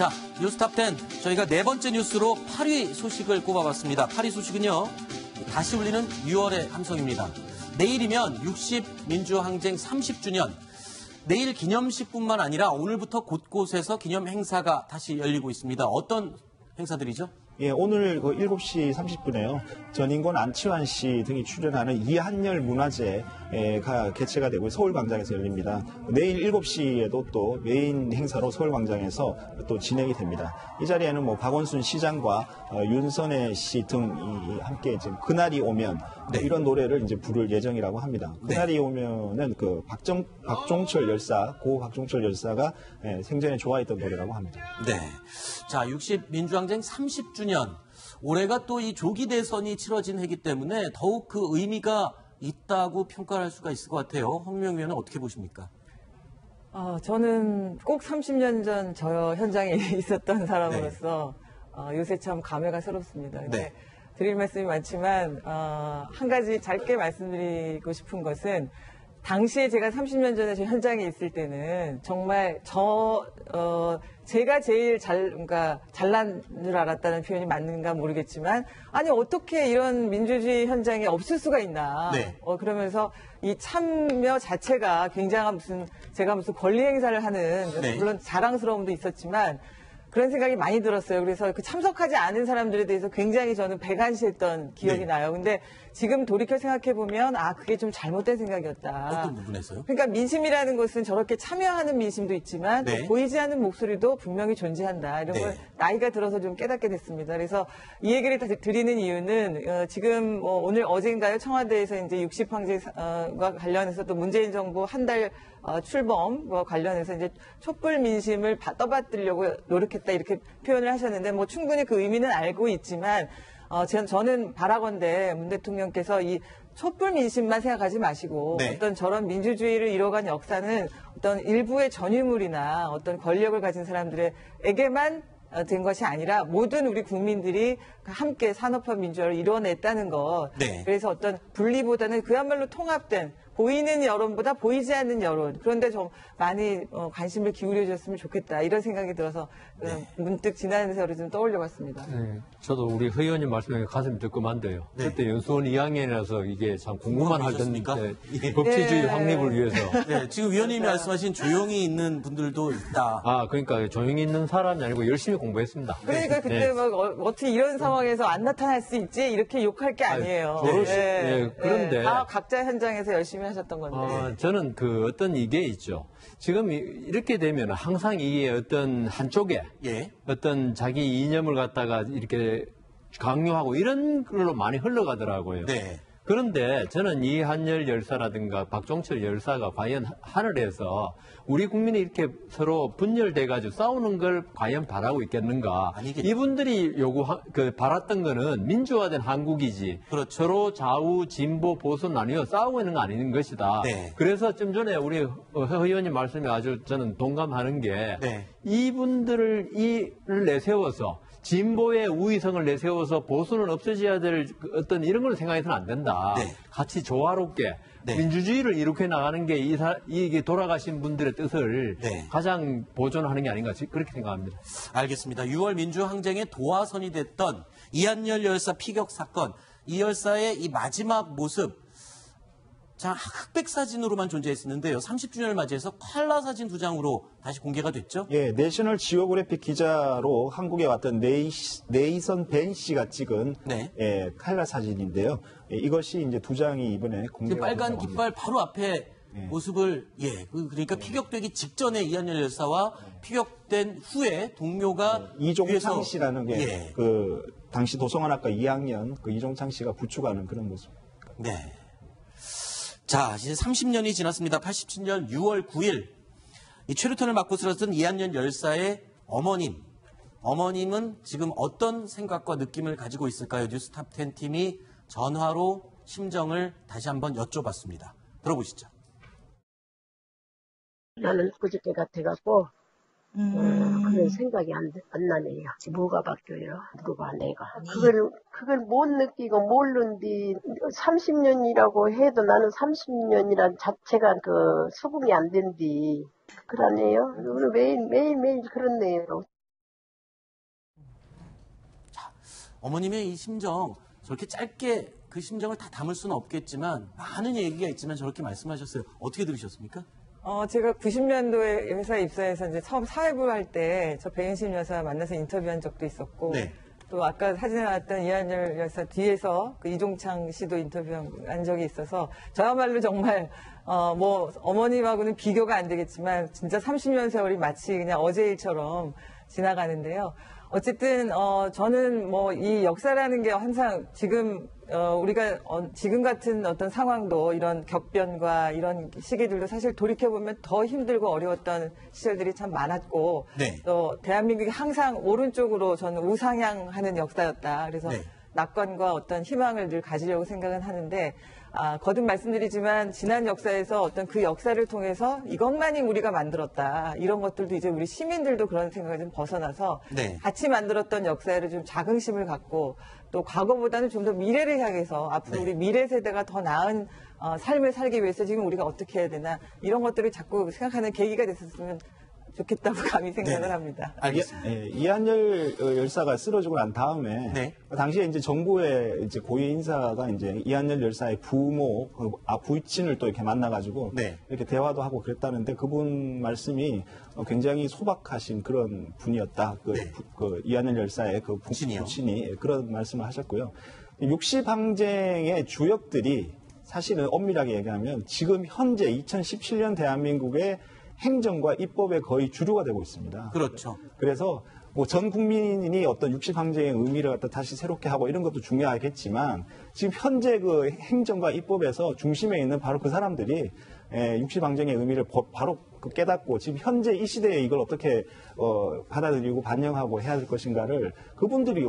자, 뉴스탑 10 저희가 네 번째 뉴스로 8위 소식을 꼽아봤습니다. 8위 소식은요. 다시 울리는 6월의 함성입니다. 내일이면 60 민주항쟁 30주년. 내일 기념식뿐만 아니라 오늘부터 곳곳에서 기념 행사가 다시 열리고 있습니다. 어떤 행사들이죠? 예, 오늘 7시 30분에요. 전인권 안치환 씨 등이 출연하는 이한열 문화제가 개최가 되고 서울광장에서 열립니다. 내일 7시에도 또 메인 행사로 서울광장에서 또 진행이 됩니다. 이 자리에는 박원순 시장과 윤선혜 씨 등이 함께 지금 그날이 오면 이런 노래를 이제 부를 예정이라고 합니다. 그날이 오면은 박종철 열사, 고 박종철 열사가 생전에 좋아했던 노래라고 합니다. 네. 자, 60 민주항쟁 30주년. 올해가 또 이 조기 대선이 치러진 해기 때문에 더욱 그 의미가 있다고 평가할 수가 있을 것 같아요. 홍명 위원은 어떻게 보십니까? 저는 꼭 30년 전 저 현장에 있었던 사람으로서 요새 참 감회가 새롭습니다. 네. 드릴 말씀이 많지만 한 가지 짧게 말씀드리고 싶은 것은 당시에 제가 30년 전에 저 현장에 있을 때는 정말 제가 제일 그러니까 잘난 줄 알았다는 표현이 맞는가 모르겠지만 아니 어떻게 이런 민주주의 현장에 없을 수가 있나. 네. 그러면서 이 참여 자체가 굉장한 제가 무슨 권리 행사를 하는 물론 자랑스러움도 있었지만 그런 생각이 많이 들었어요. 그래서 그 참석하지 않은 사람들에 대해서 굉장히 저는 배관시했던 기억이 나요. 근데 지금 돌이켜 생각해보면 그게 좀 잘못된 생각이었다. 어떤 부분에서요? 그러니까 민심이라는 것은 저렇게 참여하는 민심도 있지만 또 보이지 않는 목소리도 분명히 존재한다. 이런 걸 나이가 들어서 좀 깨닫게 됐습니다. 그래서 이 얘기를 드리는 이유는 지금 오늘 어젠가요 청와대에서 이제 60항쟁과 관련해서 또 문재인 정부 한 달 출범과 관련해서 이제 촛불 민심을 떠받들려고 노력했다 이렇게 표현을 하셨는데 충분히 그 의미는 알고 있지만 저는 바라건대 문 대통령께서 이 촛불 민심만 생각하지 마시고 어떤 저런 민주주의를 이뤄간 역사는 어떤 일부의 전유물이나 어떤 권력을 가진 사람들에게만 된 것이 아니라 모든 우리 국민들이 함께 산업화 민주화를 이뤄냈다는 것. 그래서 어떤 분리보다는 그야말로 통합된 보이는 여론보다 보이지 않는 여론. 그런데 좀 많이 관심을 기울여 줬으면 좋겠다. 이런 생각이 들어서 문득 지난 세월을 좀 떠올려봤습니다. 저도 우리 의원님 말씀에 가슴이 뜨끔한데요. 그때 연수원 2학년이라서 이게 참 공부만 하던 법치주의 확립을 위해서. 지금 위원님이 말씀하신 조용히 있는 분들도 있다. 그러니까 조용히 있는 사람이 아니고 열심히 공부했습니다. 그러니까 그때 어떻게 이런 상황에서 안 나타날 수 있지? 이렇게 욕할 게 아니에요. 그런데. 다 각자 현장에서 열심히 하셨던 건데. 저는 어떤 이게 있죠. 지금 이렇게 되면 항상 이게 어떤 한쪽에 어떤 자기 이념을 갖다가 이렇게 강요하고 이런 걸로 많이 흘러가더라고요. 그런데 저는 이한열 열사라든가 박종철 열사가 과연 하늘에서 우리 국민이 이렇게 서로 분열돼가지고 싸우는 걸 과연 바라고 있겠는가? 아니겠죠. 이분들이 바랐던 거는 민주화된 한국이지. 서로 좌우, 진보, 보수 나뉘어 싸우고 있는 거 아닌 것이다. 그래서 좀 전에 우리 의원님 말씀에 아주 저는 동감하는 게 이분들을 내세워서 진보의 우위성을 내세워서 보수는 없어져야 될 어떤 이런 걸 생각해서는 안 된다. 같이 조화롭게 민주주의를 이렇게 나가는 게 이게 돌아가신 분들의 뜻을 가장 보존하는 게 아닌가 그렇게 생각합니다. 알겠습니다. 6월 민주항쟁의 도화선이 됐던 이한열 열사 피격 사건, 이 열사의 이 마지막 모습 흑백 사진으로만 존재했었는데요. 30주년을 맞이해서 컬러 사진 2장으로 다시 공개가 됐죠? 내셔널 지오그래픽 기자로 한국에 왔던 네이선 벤 씨가 찍은 컬러 사진인데요. 이것이 이제 2장이 이번에 공개가 빨간 깃발 바로 앞에 모습을 그러니까 피격되기 직전에 이한열 열사와 피격된 후에 동료가 이종창 씨라는 게 당시 도성관학과 2학년 이종창 씨가 부축하는 그런 모습. 자, 이제 30년이 지났습니다. 87년 6월 9일 이 최루탄을 맞고 쓰러졌던 이한열 열사의 어머님은 지금 어떤 생각과 느낌을 가지고 있을까요? 뉴스탑 10 팀이 전화로 심정을 다시 한번 여쭤봤습니다. 들어보시죠. 나는 그저께 같아갖고 그런 생각이 안 나네요. 뭐가 바뀌어요? 누가 내가. 그걸 못 느끼고 모르는데 30년이라고 해도 나는 30년이란 자체가 수긍이 안 된디. 그러네요. 매일매일 그렇네요. 어머님의 이 심정 저렇게 짧게 그 심정을 다 담을 수는 없겠지만 많은 얘기가 있지만 저렇게 말씀하셨어요. 어떻게 들으셨습니까? 제가 90년도에 회사에 입사해서 이제 처음 사회부를 할 때 저 배인심 여사 만나서 인터뷰한 적도 있었고 네. 또 아까 사진에 나왔던 이한열 여사 뒤에서 그 이종창 씨도 인터뷰한 적이 있어서 저야말로 정말 뭐 어머님하고는 비교가 안 되겠지만 진짜 30년 세월이 마치 그냥 어제 일처럼 지나가는데요. 어쨌든 저는 뭐 이 역사라는 게 항상 지금 우리가 지금 같은 어떤 상황도 이런 격변과 이런 시기들도 사실 돌이켜보면 더 힘들고 어려웠던 시절들이 참 많았고 네. 또 대한민국이 항상 오른쪽으로 저는 우상향하는 역사였다. 그래서 네. 낙관과 어떤 희망을 늘 가지려고 생각은 하는데 거듭 말씀드리지만 지난 역사에서 어떤 그 역사를 통해서 이것만이 우리가 만들었다. 이런 것들도 이제 우리 시민들도 그런 생각을 좀 벗어나서 네. 같이 만들었던 역사를 좀 자긍심을 갖고 또 과거보다는 좀 더 미래를 향해서 앞으로 네. 우리 미래 세대가 더 나은 삶을 살기 위해서 지금 우리가 어떻게 해야 되나 이런 것들을 자꾸 생각하는 계기가 됐었으면 좋겠다고 감히 생각을 네. 합니다. 알겠습니다. 이한열 열사가 쓰러지고 난 다음에 네. 당시에 이제 정부의 이제 고위 인사가 이제 이한열 열사의 부모, 부친을 또 이렇게 만나가지고 네. 이렇게 대화도 하고 그랬다는데 그분 말씀이 굉장히 소박하신 그런 분이었다. 네. 그 이한열 열사의 그 부친이요? 부친이 그런 말씀을 하셨고요. 육시방쟁의 주역들이 사실은 엄밀하게 얘기하면 지금 현재 2017년 대한민국의 행정과 입법의 거의 주류가 되고 있습니다. 그렇죠. 그래서 뭐 전 국민이 어떤 육시방쟁의 의미를 갖다 다시 새롭게 하고 이런 것도 중요하겠지만 지금 현재 그 행정과 입법에서 중심에 있는 바로 그 사람들이 육시방쟁의 의미를 바로 깨닫고 지금 현재 이 시대에 이걸 어떻게 받아들이고 반영하고 해야 될 것인가를 그분들이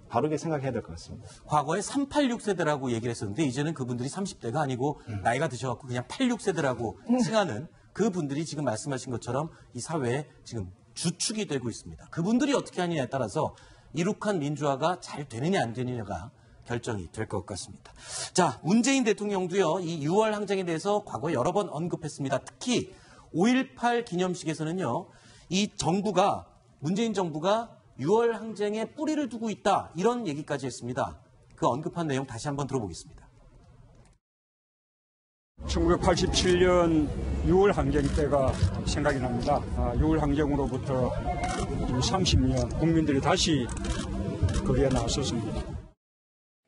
바르게 생각해야 될 것 같습니다. 과거에 386세대라고 얘기를 했었는데 이제는 그분들이 30대가 아니고 나이가 드셔갖고 그냥 86세대라고 칭하는 그분들이 지금 말씀하신 것처럼 이 사회에 지금 주축이 되고 있습니다. 그분들이 어떻게 하느냐에 따라서 이룩한 민주화가 잘 되느냐 안 되느냐가 결정이 될 것 같습니다. 자, 문재인 대통령도요, 이 6월 항쟁에 대해서 과거에 여러 번 언급했습니다. 특히 5.18 기념식에서는요, 이 정부가, 문재인 정부가 6월 항쟁에 뿌리를 두고 있다, 이런 얘기까지 했습니다. 그 언급한 내용 다시 한번 들어보겠습니다. 1987년 6월 항쟁 때가 생각이 납니다. 6월 항쟁으로부터 30년 국민들이 다시 거기에 나섰습니다.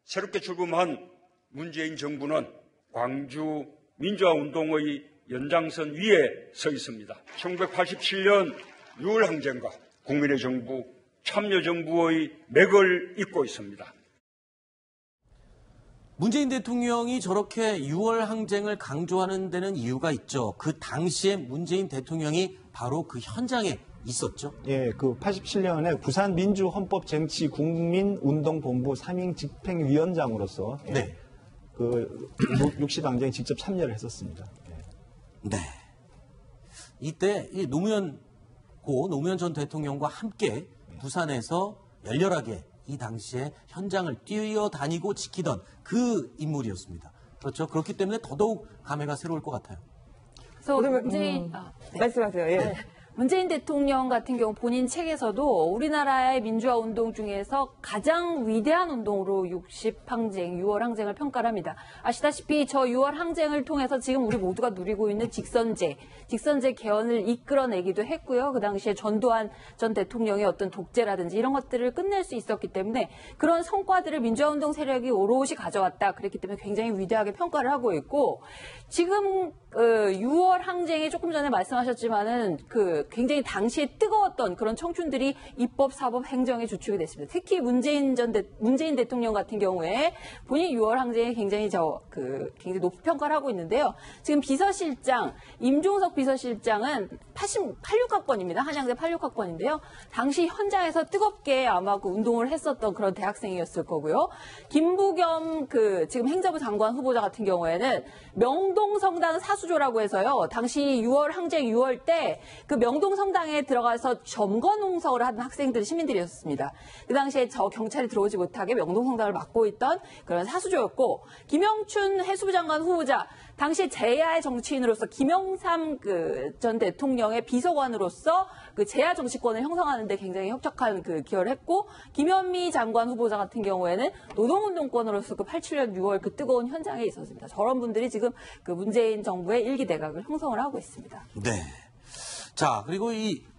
새롭게 출범한 문재인 정부는 광주 민주화운동의 연장선 위에 서 있습니다. 1987년 6월 항쟁과 국민의 정부, 참여정부의 맥을 잇고 있습니다. 문재인 대통령이 저렇게 6월 항쟁을 강조하는 데는 이유가 있죠. 그 당시에 문재인 대통령이 바로 그 현장에 있었죠. 예, 그 87년에 부산 민주헌법쟁취국민운동본부 3인 집행위원장으로서 네. 그 육시방쟁에 직접 참여를 했었습니다. 네. 이때 이 노무현 전 대통령과 함께 부산에서 열렬하게 이 당시에 현장을 뛰어다니고 지키던 그 인물이었습니다. 그렇죠. 그렇기 때문에 더더욱 감회가 새로울 것 같아요. 그래서 문재인 네. 말씀하세요. 예. 네. 문재인 대통령 같은 경우 본인 책에서도 우리나라의 민주화 운동 중에서 가장 위대한 운동으로 60항쟁, 6월 항쟁을 평가를 합니다. 아시다시피 저 6월 항쟁을 통해서 지금 우리 모두가 누리고 있는 직선제 개헌을 이끌어내기도 했고요. 그 당시에 전두환 전 대통령의 어떤 독재라든지 이런 것들을 끝낼 수 있었기 때문에 그런 성과들을 민주화 운동 세력이 오롯이 가져왔다. 그랬기 때문에 굉장히 위대하게 평가를 하고 있고 지금 6월 항쟁이 조금 전에 말씀하셨지만은 굉장히 당시에 뜨거웠던 그런 청춘들이 입법, 사법, 행정의 주축이 됐습니다. 특히 문재인 대통령 같은 경우에 본인 6월 항쟁에 굉장히 굉장히 높이 평가를 하고 있는데요. 지금 비서실장, 임종석 비서실장은 86학번입니다. 한양대 86학번인데요. 당시 현장에서 뜨겁게 아마 운동을 했었던 그런 대학생이었을 거고요. 김부겸 지금 행정부 장관 후보자 같은 경우에는 명동성당 사수조라고 해서요. 당시 6월 항쟁 6월 때 그 명동 명동 성당에 들어가서 점거 농성을 하는 학생들, 시민들이었습니다. 그 당시에 경찰이 들어오지 못하게 명동 성당을 막고 있던 그런 사수조였고, 김영춘 해수부 장관 후보자, 당시 제야의 정치인으로서 김영삼 전 대통령의 비서관으로서 그 제야 정치권을 형성하는 데 굉장히 혁혁한 기여를 했고, 김현미 장관 후보자 같은 경우에는 노동운동권으로서 87년 6월 뜨거운 현장에 있었습니다. 저런 분들이 지금 문재인 정부의 1기 내각을 형성을 하고 있습니다. 네. 자, 그리고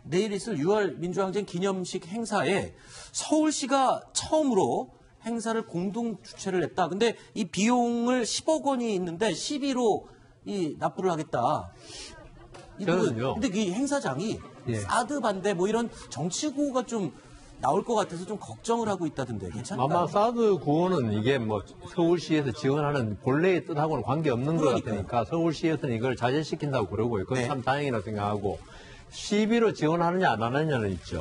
내일 있을 6월 민주항쟁 기념식 행사에 서울시가 처음으로 행사를 공동 주최를 했다. 근데 이 비용을 10억 원이 있는데 12로 납부를 하겠다. 저는요. 근데 이 행사장이 사드 반대 이런 정치구호가 좀 나올 것 같아서 좀 걱정을 하고 있다던데 괜찮을까요? 아마 사드 구호는 이게 서울시에서 지원하는 본래의 뜻하고는 관계없는 것 같으니까 서울시에서는 이걸 자제시킨다고 그러고요. 그건 참 다행이라고 생각하고, 시비로 지원하느냐 안 하느냐는 있죠.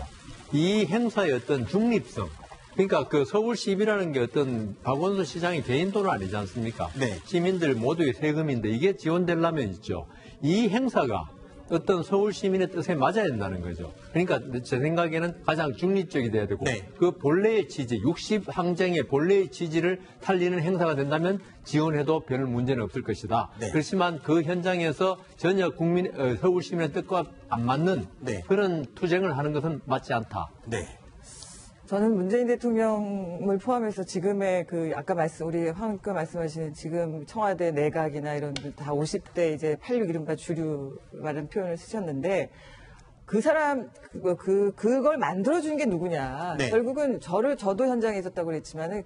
이 행사의 어떤 중립성, 그러니까 서울 시비라는 게 어떤 박원순 시장의 개인 돈은 아니지 않습니까? 네. 시민들 모두의 세금인데 이게 지원되려면 있죠. 이 행사가 어떤 서울 시민의 뜻에 맞아야 된다는 거죠. 그러니까 제 생각에는 가장 중립적이 돼야 되고, 그 본래의 취지, 60항쟁의 본래의 취지를 살리는 행사가 된다면 지원해도 별 문제는 없을 것이다. 그렇지만 그 현장에서 전혀 서울 시민의 뜻과 안 맞는 그런 투쟁을 하는 것은 맞지 않다. 저는 문재인 대통령을 포함해서 지금의 아까 우리 황 의원께서 말씀하신 지금 청와대 내각이나 이런 다 50대 이제 86 이른바 주류라는 표현을 쓰셨는데, 그 사람 그걸 만들어준 게 누구냐? 결국은 저도 현장에 있었다고 그랬지만은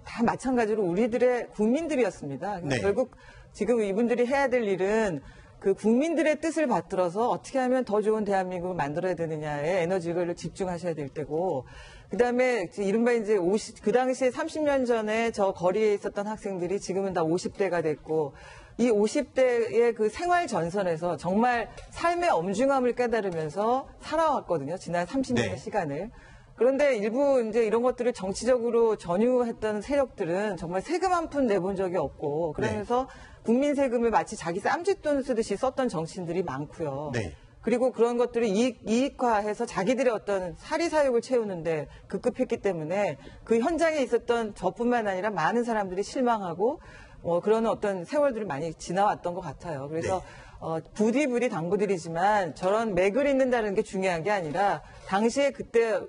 다 마찬가지로 우리들의 국민들이었습니다. 결국 지금 이분들이 해야 될 일은 국민들의 뜻을 받들어서 어떻게 하면 더 좋은 대한민국을 만들어야 되느냐에 에너지를 집중하셔야 될 때고, 그다음에 이른바 이제 그 당시에 30년 전에 저 거리에 있었던 학생들이 지금은 다 50대가 됐고, 이 50대의 생활 전선에서 정말 삶의 엄중함을 깨달으면서 살아왔거든요. 지난 30년의 시간을. 그런데 일부 이제 이런 것들을 정치적으로 전유했던 세력들은 정말 세금 한 푼 내본 적이 없고, 그러면서 국민 세금을 마치 자기 쌈짓돈 쓰듯이 썼던 정치인들이 많고요. 그리고 그런 것들을 이익화해서 자기들의 어떤 사리사욕을 채우는데 급급했기 때문에 그 현장에 있었던 저뿐만 아니라 많은 사람들이 실망하고 그런 어떤 세월들이 많이 지나왔던 것 같아요. 그래서 부디부디 당부드리지만 저런 맥을 잇는다는 게 중요한 게 아니라 당시에 그때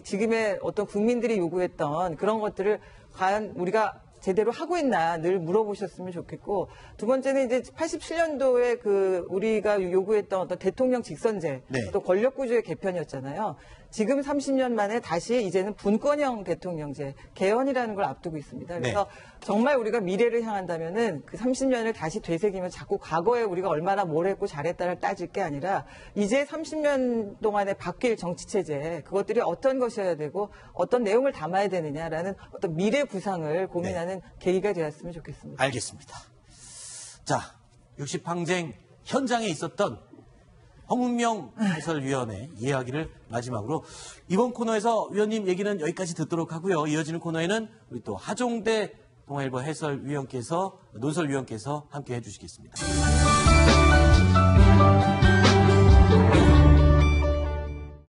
지금의 어떤 국민들이 요구했던 그런 것들을 과연 우리가 제대로 하고 있나 늘 물어보셨으면 좋겠고, 두 번째는 이제 87년도에 우리가 요구했던 어떤 대통령 직선제, 또 권력구조의 개편이었잖아요. 지금 30년 만에 다시 이제는 분권형 대통령제, 개헌이라는 걸 앞두고 있습니다. 그래서 정말 우리가 미래를 향한다면은 그 30년을 다시 되새기면 자꾸 과거에 우리가 얼마나 뭘 했고 잘했다를 따질 게 아니라 이제 30년 동안에 바뀔 정치체제, 그것들이 어떤 것이어야 되고 어떤 내용을 담아야 되느냐라는 어떤 미래 구상을 고민하는 계기가 되었으면 좋겠습니다. 알겠습니다. 자, 60항쟁 현장에 있었던 홍은명 해설위원의 이야기를 마지막으로 이번 코너에서 위원님 얘기는 여기까지 듣도록 하고요. 이어지는 코너에는 우리 또 하종대 동아일보 해설위원께서 논설위원께서 함께 해주시겠습니다.